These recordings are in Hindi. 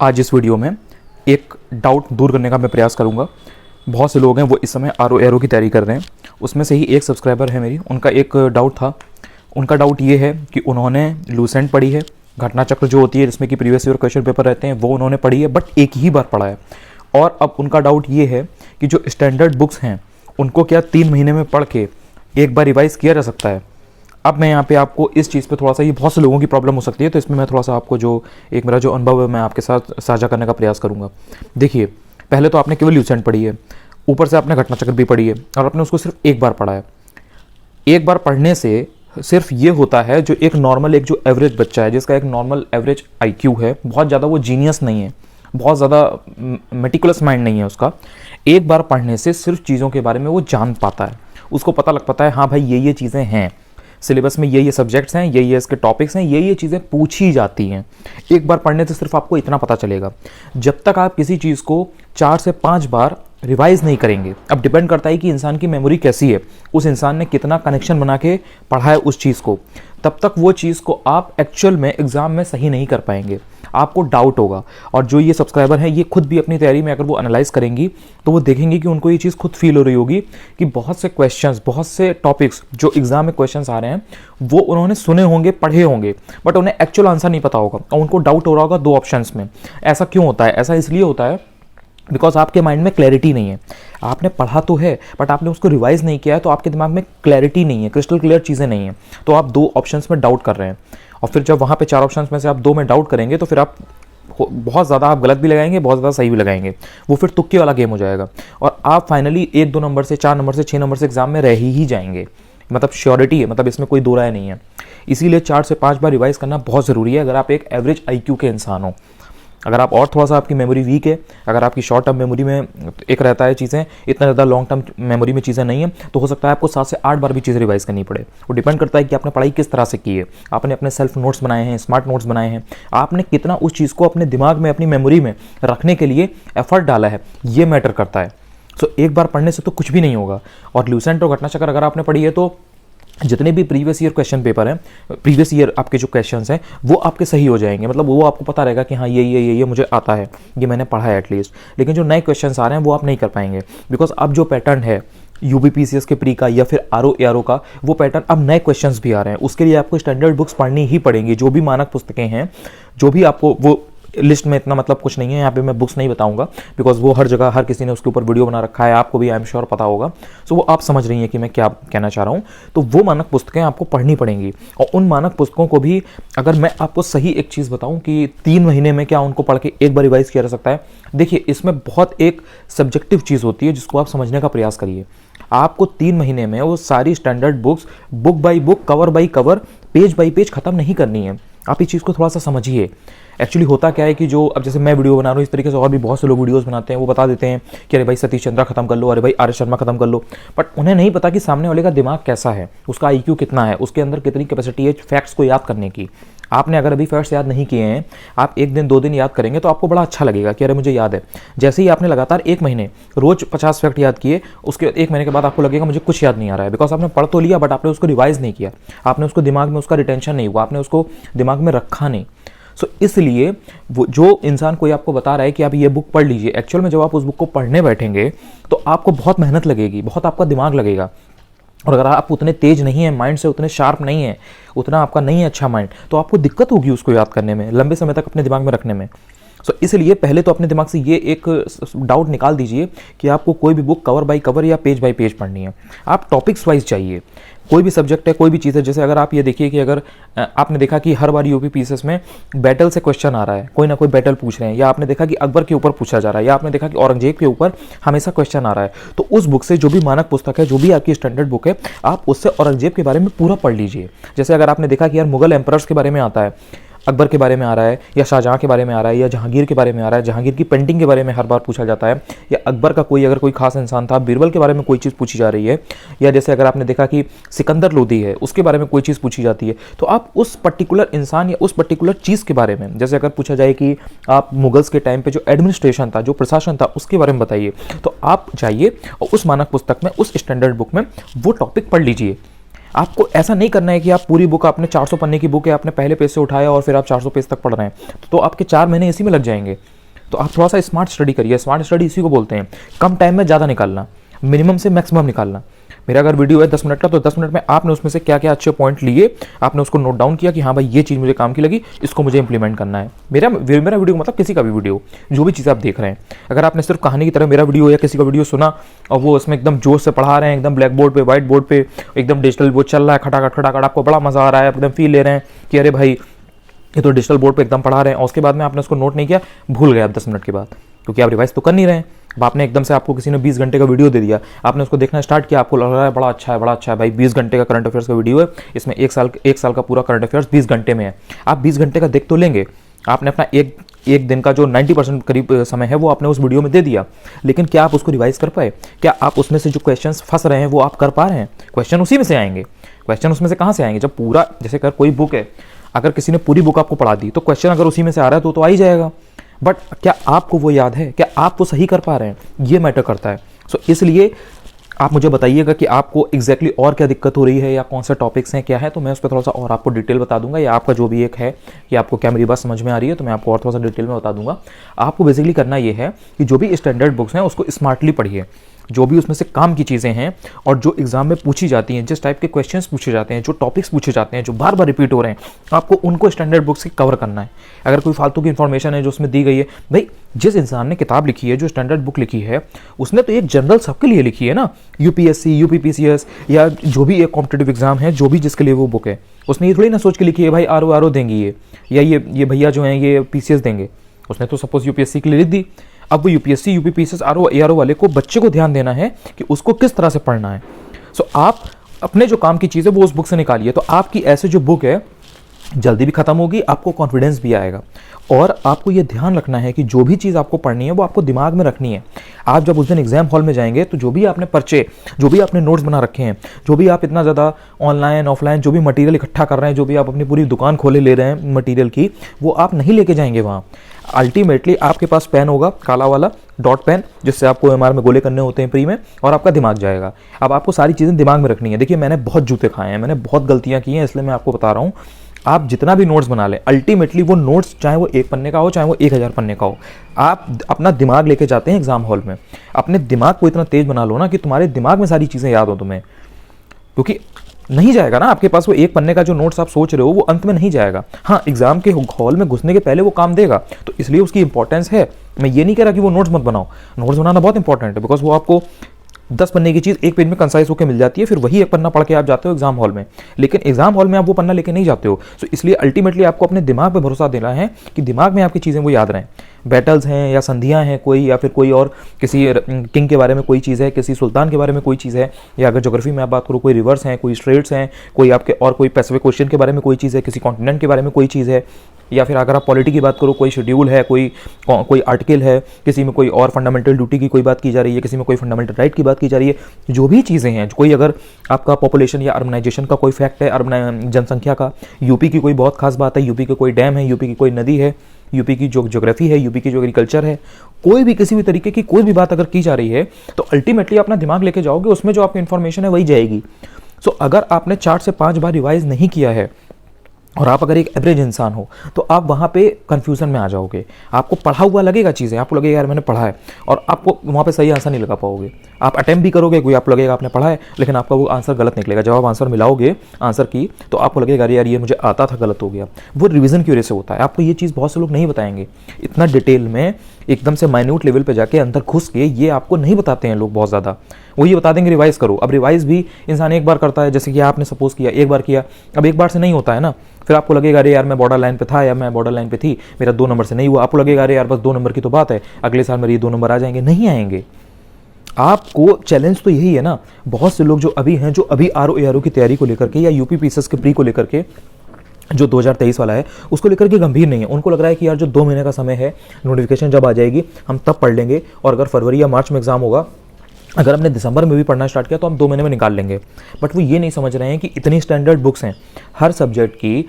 आज इस वीडियो में एक डाउट दूर करने का मैं प्रयास करूंगा। बहुत से लोग हैं वो इस समय एरो की तैयारी कर रहे हैं। उसमें से ही एक सब्सक्राइबर है मेरी, उनका एक डाउट था। उनका डाउट ये है कि उन्होंने लूसेंट पढ़ी है, घटना चक्र जो होती है जिसमें कि प्रीवियस ईयर क्वेश्चन पेपर रहते हैं वो उन्होंने पढ़ी है, बट एक ही बार पढ़ा है। और अब उनका डाउट ये है कि जो स्टैंडर्ड बुक्स हैं उनको क्या 3 महीने में पढ़ के एक बार रिवाइज़ किया जा सकता है। अब मैं यहाँ पे आपको इस चीज़ पे थोड़ा सा, ये बहुत से लोगों की प्रॉब्लम हो सकती है, तो इसमें मैं थोड़ा सा आपको जो एक मेरा जो अनुभव है मैं आपके साथ साझा करने का प्रयास करूँगा। देखिए, पहले तो आपने केवल लूसेंट पढ़ी है, ऊपर से आपने घटना चक्र भी पढ़ी है और आपने उसको सिर्फ एक बार पढ़ा है। एक बार पढ़ने से सिर्फ ये होता है, जो एक नॉर्मल, एक जो एवरेज बच्चा है जिसका एक नॉर्मल एवरेज IQ है, बहुत ज़्यादा वो जीनियस नहीं है, बहुत ज़्यादा मेटिकुलस माइंड नहीं है उसका, एक बार पढ़ने से सिर्फ चीज़ों के बारे में वो जान पाता है, उसको पता लग पाता है हाँ भाई ये चीज़ें हैं, सिलेबस में ये सब्जेक्ट्स हैं, ये इसके टॉपिक्स हैं, ये चीज़ें पूछी जाती हैं। एक बार पढ़ने से सिर्फ आपको इतना पता चलेगा। जब तक आप किसी चीज़ को 4 से 5 बार रिवाइज नहीं करेंगे, अब डिपेंड करता है कि इंसान की मेमोरी कैसी है, उस इंसान ने कितना कनेक्शन बना के पढ़ा है उस चीज़ को, तब तक वो चीज़ को आप एक्चुअल में एग्ज़ाम में सही नहीं कर पाएंगे, आपको डाउट होगा। और जो ये सब्सक्राइबर हैं ये खुद भी अपनी तैयारी में अगर वो एनालाइज करेंगी तो वो देखेंगे कि उनको ये चीज़ खुद फील हो रही होगी कि बहुत से क्वेश्चंस, बहुत से टॉपिक्स जो एग्जाम में क्वेश्चंस आ रहे हैं वो उन्होंने सुने होंगे, पढ़े होंगे, बट उन्हें एक्चुअल आंसर नहीं पता होगा और उनको डाउट हो रहा होगा 2 ऑप्शंस में। ऐसा क्यों होता है? ऐसा इसलिए होता है बिकॉज आपके माइंड में क्लैरिटी नहीं है। आपने पढ़ा तो है बट आपने उसको रिवाइज नहीं किया है, तो आपके दिमाग में क्लैरिटी नहीं है, क्रिस्टल क्लियर चीज़ें नहीं है, तो आप 2 ऑप्शंस में डाउट कर रहे हैं। और फिर जब वहाँ पे 4 ऑप्शंस में से आप 2 में डाउट करेंगे तो फिर आप बहुत ज़्यादा आप गलत भी लगाएंगे, बहुत ज़्यादा सही भी लगाएंगे, वो फिर तुक्के वाला गेम हो जाएगा और आप फाइनली 1-2 नंबर से, 4 नंबर से, 6 नंबर से एग्जाम में रह ही जाएंगे। मतलब श्योरिटी है, मतलब इसमें कोई दो राय नहीं है। इसीलिए 4 से 5 बार रिवाइज करना बहुत ज़रूरी है अगर आप एक एवरेज IQ के इंसान हो। अगर आप और थोड़ा सा आपकी मेमोरी वीक है, अगर आपकी शॉर्ट टर्म मेमोरी में एक रहता है चीज़ें, इतना ज़्यादा लॉन्ग टर्म मेमोरी में चीज़ें नहीं है, तो हो सकता है आपको 7 से 8 बार भी चीज़ें रिवाइज करनी पड़े। वो डिपेंड करता है कि आपने पढ़ाई किस तरह से की है, आपने अपने सेल्फ नोट्स बनाए हैं, स्मार्ट नोट्स बनाए हैं, आपने कितना उस चीज़ को अपने दिमाग में, अपनी मेमोरी में रखने के लिए एफर्ट डाला है, ये मैटर करता है। सो एक बार पढ़ने से तो कुछ भी नहीं होगा। और लूसेंट और घटना चक्र अगर आपने पढ़ी है तो जितने भी प्रीवियस ईयर क्वेश्चन पेपर हैं, प्रीवियस ईयर आपके जो क्वेश्चंस हैं वो आपके सही हो जाएंगे। मतलब वो आपको पता रहेगा कि हाँ ये मुझे आता है, ये मैंने पढ़ा है एटलीस्ट। लेकिन जो नए क्वेश्चंस आ रहे हैं वो आप नहीं कर पाएंगे, बिकॉज अब जो पैटर्न है UBPCS के प्री का या फिर RO ARO का, वो पैटर्न अब नए क्वेश्चंस भी आ रहे हैं। उसके लिए आपको स्टैंडर्ड बुक्स पढ़नी ही पड़ेंगी, जो भी मानक पुस्तकें हैं, जो भी आपको वो लिस्ट में इतना मतलब कुछ नहीं है, यहाँ पे मैं बुक्स नहीं बताऊंगा बिकॉज वो हर जगह हर किसी ने उसके ऊपर वीडियो बना रखा है, आपको भी आई एम श्योर पता होगा। सो वो आप समझ रही हैं कि मैं क्या कहना चाह रहा हूँ। तो वो मानक पुस्तकें आपको पढ़नी पड़ेंगी और उन मानक पुस्तकों को भी अगर मैं आपको सही एक चीज़ बताऊँ कि 3 महीने में क्या उनको पढ़ के एक बार रिवाइज किया जा सकता है। देखिए, इसमें बहुत एक सब्जेक्टिव चीज़ होती है जिसको आप समझने का प्रयास करिए। आपको 3 महीने में वो सारी standard books book by book, cover by cover, page by page खत्म नहीं करनी है। आप इस चीज़ को थोड़ा सा समझिए। एक्चुअली होता क्या है कि जो अब जैसे मैं वीडियो बना रहा हूँ, इस तरीके से और भी बहुत से लोग वीडियोस बनाते हैं, वो बता देते हैं कि अरे भाई सतीश चंद्रा खत्म कर लो, अरे भाई RS शर्मा खत्म कर लो, बट उन्हें नहीं पता कि सामने वाले का दिमाग कैसा है, उसका IQ कितना है, उसके अंदर कितनी कैपेसिटी है फैक्ट्स को याद करने की। आपने अगर अभी फैक्ट्स याद नहीं किए हैं, आप 1 दिन 2 दिन याद करेंगे तो आपको बड़ा अच्छा लगेगा कि अरे मुझे याद है। जैसे ही आपने लगातार 1 महीने रोज 50 फैक्ट याद किए, उसके 1 महीने के बाद आपको लगेगा मुझे कुछ याद नहीं आ रहा है, बिकॉज आपने पढ़ तो लिया बट आपने उसको रिवाइज नहीं किया, आपने उसको दिमाग में, उसका रिटेंशन नहीं हुआ, आपने उसको दिमाग में रखा नहीं। सो इसलिए वो जो इंसान कोई आपको बता रहा है कि आप ये बुक पढ़ लीजिए, एक्चुअल में जब आप उस बुक को पढ़ने बैठेंगे तो आपको बहुत मेहनत लगेगी, बहुत आपका दिमाग लगेगा। और अगर आप उतने तेज नहीं है माइंड से, उतने शार्प नहीं है, उतना आपका नहीं है अच्छा माइंड, तो आपको दिक्कत होगी उसको याद करने में, लंबे समय तक अपने दिमाग में रखने में। सो इसलिए पहले तो अपने दिमाग से ये एक डाउट निकाल दीजिए कि आपको कोई भी बुक कवर बाई कवर या पेज बाई पेज पढ़नी है। आप टॉपिक्स वाइज चाहिए, कोई भी सब्जेक्ट है, कोई भी चीज़ है। जैसे अगर आप ये देखिए कि अगर आपने देखा कि हर बार UPPCS में बैटल से क्वेश्चन आ रहा है, कोई ना कोई बैटल पूछ रहे हैं, या आपने देखा कि अकबर के ऊपर पूछा जा रहा है, या आपने देखा कि औरंगजेब के ऊपर हमेशा क्वेश्चन आ रहा है, तो उस बुक से, जो भी मानक पुस्तक है, जो भी आपकी स्टैंडर्ड बुक है, आप उससे औरंगजेब के बारे में पूरा पढ़ लीजिए। जैसे अगर आपने देखा कि यार मुगल एम्परर्स के बारे में आता है, अकबर के बारे में आ रहा है, या शाहजहाँ के बारे में आ रहा है, या जहांगीर के बारे में आ रहा है, जहांगीर की पेंटिंग के बारे में हर बार पूछा जाता है, या अकबर का कोई अगर कोई खास इंसान था, बीरबल के बारे में कोई चीज़ पूछी जा रही है, या जैसे अगर आपने देखा कि सिकंदर लोदी है, उसके बारे में कोई चीज़ पूछी जाती है, तो आप उस पर्टिकुलर इंसान या उस पर्टिकुलर चीज़ के बारे में, जैसे अगर पूछा जाए कि आप मुगल्स के टाइम पे जो एडमिनिस्ट्रेशन था, जो प्रशासन था, उसके बारे में बताइए, तो आप जाइए और उस मानक पुस्तक में, उस स्टैंडर्ड बुक में वो टॉपिक पढ़ लीजिए। आपको ऐसा नहीं करना है कि आप पूरी बुक, आपने 400 पन्ने की बुक है, आपने पहले पेज से उठाया और फिर आप 400 पेज तक पढ़ रहे हैं, तो आपके 4 महीने इसी में लग जाएंगे। तो आप थोड़ा सा स्मार्ट स्टडी करिए। स्मार्ट स्टडी इसी को बोलते हैं, कम टाइम में ज़्यादा निकालना, मिनिमम से मैक्सिमम निकालना। मेरा अगर वीडियो है 10 मिनट का, तो 10 मिनट में आपने उसमें से क्या क्या अच्छे पॉइंट लिए, आपने उसको नोट डाउन किया कि हाँ भाई ये चीज़ मुझे काम की लगी, इसको मुझे इंप्लीमेंट करना है। मेरा वीडियो मतलब किसी का भी वीडियो, जो भी चीज़ आप देख रहे हैं, अगर आपने सिर्फ कहानी की तरह मेरा वीडियो या किसी का वीडियो सुना और वो उसमें एकदम जोश से पढ़ा रहे हैं, एकदम ब्लैक बोर्ड पे, व्हाइट बोर्ड पे एकदम डिजिटल वो चल रहा है खटाखट खटाखट, आपको बड़ा मजा आ रहा है, एकदम फील ले रहे हैं कि अरे भाई ये तो डिजिटल बोर्ड पे एकदम पढ़ा रहे हैं, और उसके बाद में आपने उसको नोट नहीं किया, भूल गए आप 10 मिनट के बाद, क्योंकि आप रिवाइज तो कर नहीं रहे हैं। अब आपने एकदम से, आपको किसी ने 20 घंटे का वीडियो दे दिया, आपने उसको देखना स्टार्ट किया, आपको लग रहा है बड़ा अच्छा है, बड़ा अच्छा है भाई, 20 घंटे का करंट अफेयर्स का वीडियो है, इसमें एक साल का पूरा करंट अफेयर्स 20 घंटे में है। आप 20 घंटे का देख तो लेंगे, आपने अपना एक दिन का जो 90% करीब समय है वो आपने उस वीडियो में दे दिया, लेकिन क्या आप उसको रिवाइज कर पाए? क्या आप उसमें से जो क्वेश्चंस फंस रहे हैं वो आप कर पा रहे हैं? क्वेश्चन उसी में से आएंगे। क्वेश्चन उसमें से कहाँ से आएंगे? जब पूरा, जैसे अगर कोई बुक है, अगर किसी ने पूरी बुक आपको पढ़ा दी, तो क्वेश्चन अगर उसी में से आ रहा है तो आ ही जाएगा, बट क्या आपको वो याद है? क्या आप वो सही कर पा रहे हैं? ये मैटर करता है। सो इसलिए आप मुझे बताइएगा कि आपको एग्जैक्टली और क्या दिक्कत हो रही है, या कौन से टॉपिक्स हैं, क्या है, तो मैं उस पर थोड़ा सा और आपको डिटेल बता दूंगा, या आपका जो भी एक है कि आपको क्या मेरी बात समझ में आ रही है, तो मैं आपको और थोड़ा सा डिटेल में बता दूंगा। आपको बेसिकली करना ये है कि जो भी स्टैंडर्ड बुक्स हैं उसको स्मार्टली पढ़िए, जो भी उसमें से काम की चीज़ें हैं और जो एग्जाम में पूछी जाती हैं, जिस टाइप के क्वेश्चंस पूछे जाते हैं, जो टॉपिक्स पूछे जाते हैं, जो बार बार रिपीट हो रहे हैं, आपको उनको स्टैंडर्ड बुक से कवर करना है। अगर कोई फालतू की इन्फॉर्मेशन है जो उसमें दी गई है, भाई जिस इंसान ने किताब लिखी है, जो स्टैंडर्ड बुक लिखी है, उसने तो एक जनरल सबके लिए लिखी है ना, यूपीएससी, यूपीपीसीएस या जो भी एक कॉम्पिटेटिव एग्जाम है, जो भी जिसके लिए वो बुक है, उसने ये थोड़ी ना सोच के लिखी है भाई आर देंगी ये, या ये भैया जो हैं ये पीसीएस देंगे। उसने तो सपोज यूपीएससी के लिए लिख दी। अब वो यूपीएससी, यूपीपीसीएस, आरओ वाले को, बच्चे को ध्यान देना है कि उसको किस तरह से पढ़ना है। सो आप अपने जो काम की चीज़ है वो उस बुक से निकालिए, तो आपकी ऐसे जो बुक है जल्दी भी खत्म होगी, आपको कॉन्फिडेंस भी आएगा। और आपको ये ध्यान रखना है कि जो भी चीज़ आपको पढ़नी है वो आपको दिमाग में रखनी है। आप जब उस दिन एग्जाम हॉल में जाएंगे तो जो भी आपने पर्चे, जो भी आपने नोट्स बना रखे हैं, जो भी आप इतना ज़्यादा ऑनलाइन ऑफलाइन जो भी मटेरियल इकट्ठा कर रहे हैं, जो भी आप अपनी पूरी दुकान खोले ले रहे हैं मटेरियल की, वो आप नहीं लेके जाएंगे वहाँ। अल्टीमेटली आपके पास पेन होगा, काला वाला डॉट पेन, जिससे आपको एमआर में गोले करने होते हैं फ्री में, और आपका दिमाग जाएगा। अब आपको सारी चीज़ें दिमाग में रखनी है। देखिए मैंने बहुत जूते खाए हैं, मैंने बहुत गलतियाँ की हैं, इसलिए मैं आपको बता रहा हूँ। आप जितना भी नोट्स बना लें, अल्टीमेटली वो नोट्स चाहे वो 1 पन्ने का हो, चाहे वो 1000 पन्ने का हो, आप अपना दिमाग लेके जाते हैं एग्जाम हॉल में। अपने दिमाग को इतना तेज बना लो ना कि तुम्हारे दिमाग में सारी चीज़ें याद हो तुम्हें, क्योंकि नहीं जाएगा ना आपके पास वो 1 पन्ने का जो नोट्स आप सोच रहे हो, वो अंत में नहीं जाएगा। हाँ, एग्जाम के हॉल में घुसने के पहले वो काम देगा, तो इसलिए उसकी इंपॉर्टेंस है। मैं ये नहीं कह रहा कि वो नोट्स मत बनाओ, नोट्स बनाना बहुत इंपॉर्टेंट है, बिकॉज वो आपको 10 पन्ने की चीज़ 1 पेज में कंसाइज होकर मिल जाती है, फिर वही 1 पन्ना पढ़ के आप जाते हो एग्जाम हॉल में, लेकिन एग्जाम हॉल में आप वो पन्ना लेके नहीं जाते हो। सो इसलिए अल्टीमेटली आपको अपने दिमाग पे भरोसा देना है कि दिमाग में आपकी चीज़ें वो याद रहें। बैटल्स हैं या संधियां हैं कोई, या फिर कोई और किसी किंग के बारे में कोई चीज़ है, किसी सुल्तान के बारे में कोई चीज़ है, या अगर ज्योग्राफी में आप बात करो कोई रिवर्स हैं, कोई स्ट्रेट्स हैं, कोई आपके और कोई पैसिफिक ओशन के बारे में कोई चीज़ है, किसी कॉन्टिनेंट के बारे में कोई चीज़ है, या फिर अगर आप पॉलिटी की बात करो कोई शेड्यूल है, कोई आर्टिकल है, किसी में कोई और फंडामेंटल ड्यूटी की कोई बात की जा रही है, किसी में कोई फंडामेंटल राइट की बात की जा रही है, जो भी चीज़ें हैं, कोई अगर आपका पॉपुलेशन या अर्बनाइजेशन का कोई फैक्ट है, अर्बन जनसंख्या का, यूपी की कोई बहुत खास बात है, यूपी के कोई डैम है, यूपी की कोई नदी है, यूपी की जो ज्योग्राफी है, यूपी की जो एग्रीकल्चर है, कोई भी किसी भी तरीके की कोई भी बात अगर की जा रही है, तो अल्टीमेटली अपना दिमाग लेके जाओगे, उसमें जो आपकी इन्फॉर्मेशन है वही जाएगी। सो अगर आपने 4 से 5 बार रिवाइज नहीं किया है और आप अगर एक एवरेज इंसान हो, तो आप वहाँ पे कंफ्यूजन में आ जाओगे। आपको पढ़ा हुआ लगेगा चीज़ें, आपको लगेगा यार मैंने पढ़ा है, और आपको वहाँ पे सही आंसर नहीं लगा पाओगे। आप अटेम्प्ट भी करोगे, कोई आपको लगेगा आपने पढ़ा है, लेकिन आपका वो आंसर गलत निकलेगा। जब आप आंसर मिलाओगे आंसर की, तो आपको लगेगा अरे यार ये मुझे आता था, गलत हो गया। वो रिवीजन की वजह से होता है। आपको ये चीज़ बहुत से लोग नहीं बताएंगे इतना डिटेल में, एकदम से माइन्यूट लेवल पे जाके अंदर घुस के, ये आपको नहीं बताते हैं लोग बहुत ज़्यादा। वो ये बता देंगे रिवाइज करो। अब रिवाइज भी इंसान एक बार करता है, जैसे कि आपने सपोज किया, एक बार किया, अब एक बार से नहीं होता है ना, फिर आपको लगेगा अरे यार मैं बॉर्डर लाइन पे था, या मैं बॉर्डर लाइन पे थी, मेरा 2 नंबर से नहीं हुआ। आपको लगेगा अरे यार बस 2 नंबर की तो बात है, अगले साल मेरे ये 2 नंबर आ जाएंगे। नहीं आएंगे। आपको चैलेंज तो यही है ना। बहुत से लोग जो अभी आरओ की तैयारी को लेकर के, या यूपी पीसीएस के प्री को लेकर के, जो 2023 वाला है उसको लेकर के गंभीर नहीं है। उनको लग रहा है कि यार जो 2 महीने का समय है, नोटिफिकेशन जब आ जाएगी हम तब पढ़ लेंगे, और अगर फरवरी या मार्च में एग्जाम होगा, अगर हमने दिसंबर में भी पढ़ना स्टार्ट किया तो हम 2 महीने में निकाल लेंगे। बट वो ये नहीं समझ रहे हैं कि इतनी स्टैंडर्ड बुक्स हैं हर सब्जेक्ट की।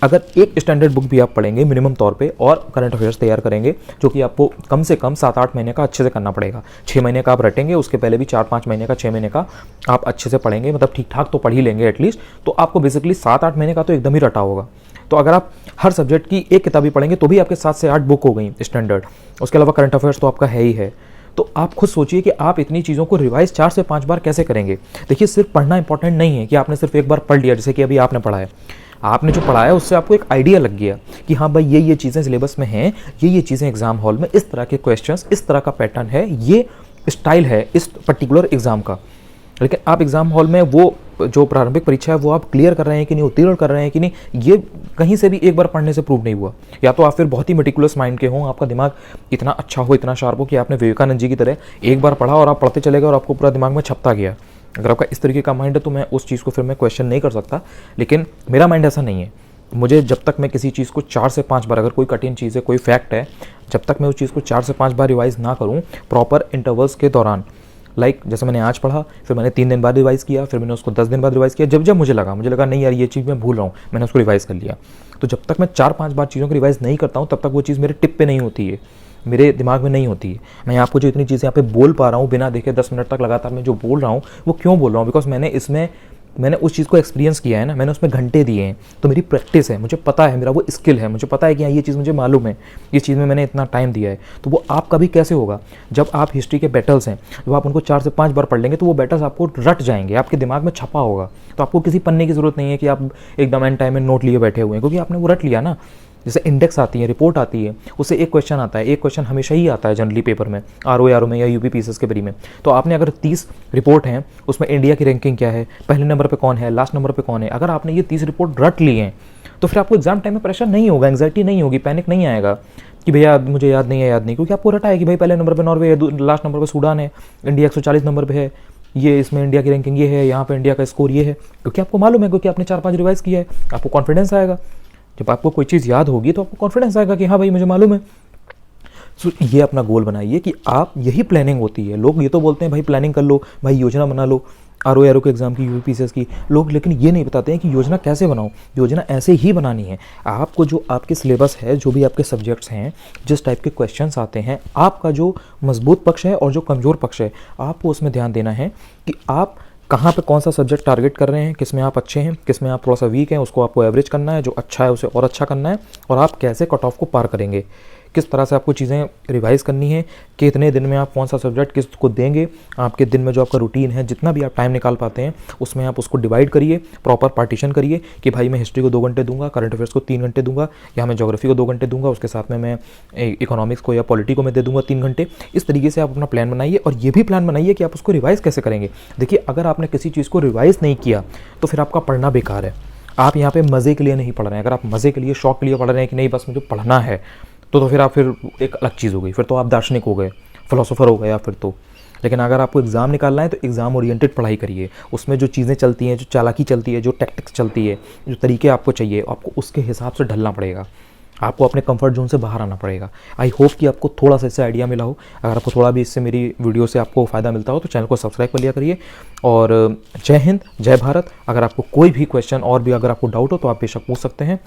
अगर एक स्टैंडर्ड बुक भी आप पढ़ेंगे मिनिमम तौर पे और करंट अफेयर्स तैयार करेंगे, जो कि आपको कम से कम 7-8 महीने का अच्छे से करना पड़ेगा। 6 महीने का आप रटेंगे, उसके पहले भी 4-5 महीने का, 6 महीने का आप अच्छे से पढ़ेंगे, मतलब ठीक ठाक तो पढ़ ही लेंगे एटलीस्ट, तो आपको बेसिकली 7-8 महीने का तो एकदम ही रटा होगा। तो अगर आप हर सब्जेक्ट की एक किताब ही पढ़ेंगे तो भी आपके 7 से 8 बुक हो गई स्टैंडर्ड। उसके अलावा करंट अफेयर्स तो आपका है ही है। तो आप खुद सोचिए कि आप इतनी चीज़ों को रिवाइज 4 से 5 बार कैसे करेंगे। देखिए, सिर्फ पढ़ना इंपॉर्टेंट नहीं है कि आपने सिर्फ एक बार पढ़ लिया, जैसे कि अभी आपने पढ़ा है, आपने जो पढ़ा है उससे आपको एक आइडिया लग गया कि हाँ भाई ये चीज़ें सिलेबस में हैं, ये चीज़ें एग्जाम हॉल में इस तरह के क्वेश्चंस, इस तरह का पैटर्न है, ये स्टाइल है इस पर्टिकुलर एग्जाम का। लेकिन आप एग्जाम हॉल में वो जो प्रारंभिक परीक्षा है वो आप क्लियर कर रहे हैं कि नहीं, उत्तीर्ण कर रहे हैं कि नहीं, ये कहीं से भी एक बार पढ़ने से प्रूव नहीं हुआ। या तो आप फिर बहुत ही मेटिकुलस माइंड के हों, आपका दिमाग इतना अच्छा हो, इतना शार्प हो कि आपने विवेकानंद जी की तरह एक बार पढ़ा और आप पढ़ते चले गए और आपको पूरा दिमाग में छपता गया। अगर आपका इस तरीके का माइंड है तो मैं उस चीज़ को फिर मैं क्वेश्चन नहीं कर सकता, लेकिन मेरा माइंड ऐसा नहीं है। मुझे जब तक मैं किसी चीज़ को 4 से 5 बार, अगर कोई कठिन चीज़ है, कोई फैक्ट है, जब तक मैं उस चीज़ को 4 से 5 बार रिवाइज़ ना करूँ प्रॉपर इंटरवल्स के दौरान, जैसे मैंने आज पढ़ा, फिर मैंने 3 दिन बाद रिवाइज़ किया, फिर मैंने उसको 10 दिन बाद रिवाइज़ किया, जब मुझे लगा नहीं यार ये चीज़ मैं भूल रहा हूँ, मैंने उसको रिवाइज़ कर लिया। तो जब तक मैं 4-5 बार चीज़ों को रिवाइज़ नहीं करता हूँ तब तक वो चीज़ मेरे टिप पे नहीं होती है, मेरे दिमाग में नहीं होती है। मैं आपको जो इतनी चीज़ें यहाँ पे बोल पा रहा हूँ बिना देखे 10 मिनट तक लगातार मैं जो बोल रहा हूँ, वो क्यों बोल रहा हूँ? बिकॉज मैंने उस चीज़ को एक्सपीरियंस किया है ना, मैंने उसमें घंटे दिए हैं, तो मेरी प्रैक्टिस है, मुझे पता है, मेरा वो स्किल है, मुझे पता है कि हाँ ये चीज़ मुझे मालूम है, इस चीज़ में मैंने इतना टाइम दिया है। तो वो आपका भी कैसे होगा? जब आप हिस्ट्री के बैटल्स हैं, जब आप उनको 4 से 5 बार पढ़ लेंगे तो वो बैटल्स आपको रट जाएंगे, आपके दिमाग में छपा होगा। तो आपको किसी पन्ने की ज़रूरत नहीं है कि आप एकदम एंड टाइम में नोट लिए बैठे हुए हैं, क्योंकि आपने वो रट लिया ना। जैसे इंडेक्स आती है, रिपोर्ट आती है, उससे एक क्वेश्चन आता है, एक क्वेश्चन हमेशा ही आता है जनरली पेपर में, आरओ में या यूपी पीसीएस के प्री में। तो आपने अगर 30 रिपोर्ट हैं, उसमें इंडिया की रैंकिंग क्या है, पहले नंबर पे कौन है, लास्ट नंबर पे कौन है, अगर आपने ये 30 रिपोर्ट रट ली हैं तो फिर आपको एग्जाम टाइम में प्रेशर नहीं होगा, एंग्जाइटी नहीं होगी, पैनिक नहीं आएगा कि भैया मुझे याद नहीं है, क्योंकि आपको रटा है कि भाई पहले नंबर पर नॉर्वे है, लास्ट नंबर पर सूडान है, इंडिया 140 नंबर पर है, ये इसमें इंडिया की रैंकिंग ये है, यहाँ पे इंडिया का स्कोर ये है, क्योंकि आपको मालूम है, क्योंकि आपने 4-5 रिवाइज किया है, आपको कॉन्फिडेंस आएगा। जब आपको कोई चीज़ याद होगी तो आपको कॉन्फिडेंस आएगा कि हाँ भाई मुझे मालूम है। सो ये अपना गोल बनाइए कि आप, यही प्लानिंग होती है। लोग ये तो बोलते हैं भाई प्लानिंग कर लो, भाई योजना बना लो, आरओ के एग्जाम की, यूपीसीएस की, लोग लेकिन ये नहीं बताते हैं कि योजना कैसे बनाओ। योजना ऐसे ही बनानी है, आपको जो आपके सिलेबस है, जो भी आपके सब्जेक्ट्स हैं, जिस टाइप के क्वेश्चंस आते हैं, आपका जो मजबूत पक्ष है और जो कमज़ोर पक्ष है, आपको उसमें ध्यान देना है कि आप कहाँ पे कौन सा सब्जेक्ट टारगेट कर रहे हैं, किस में आप अच्छे हैं, किस में आप थोड़ा सा वीक हैं, उसको आपको एवरेज करना है, जो अच्छा है उसे और अच्छा करना है, और आप कैसे कट ऑफ को पार करेंगे, किस तरह से आपको चीज़ें रिवाइज़ करनी है, कितने दिन में आप कौन सा सब्जेक्ट किस को देंगे। आपके दिन में जो आपका रूटीन है, जितना भी आप टाइम निकाल पाते हैं, उसमें आप उसको डिवाइड करिए, प्रॉपर पार्टीशन करिए कि भाई मैं हिस्ट्री को 2 घंटे दूंगा, करंट अफेयर्स को 3 घंटे दूंगा, या मैं ज्योग्राफी को 2 घंटे दूंगा, उसके साथ में मैं इकोनॉमिक्स को या पॉलिटी को मैं दे दूंगा 3 घंटे। इस तरीके से आप अपना प्लान बनाइए, और ये भी प्लान बनाइए कि आप उसको रिवाइज़ कैसे करेंगे। देखिए, अगर आपने किसी चीज़ को रिवाइज़ नहीं किया तो फिर आपका पढ़ना बेकार है। आप यहाँ पे मज़े के लिए नहीं पढ़ रहे हैं। अगर आप मज़े के लिए, शौक के लिए पढ़ रहे हैं कि नहीं बस मुझे पढ़ना है, तो फिर आप, फिर एक अलग चीज़ हो गई, फिर तो आप दार्शनिक हो गए, फिलोसोफर हो गए आप फिर तो। लेकिन अगर आपको एग्ज़ाम निकालना है तो एग्ज़ाम ओरिएंटेड पढ़ाई करिए, उसमें जो चीज़ें चलती हैं, जो चालाकी चलती है, जो टैक्टिक्स चलती है, जो तरीके आपको चाहिए, आपको उसके हिसाब से ढलना पड़ेगा, आपको अपने कंफर्ट जोन से बाहर आना पड़ेगा। आई होप कि आपको थोड़ा सा इससे आइडिया मिला हो। अगर आपको थोड़ा भी इससे, मेरी वीडियो से आपको फ़ायदा मिलता हो, तो चैनल को सब्सक्राइब कर लिया करिए। और जय हिंद, जय भारत। अगर आपको कोई भी क्वेश्चन और भी अगर आपको डाउट हो तो आप बेशक पूछ सकते हैं।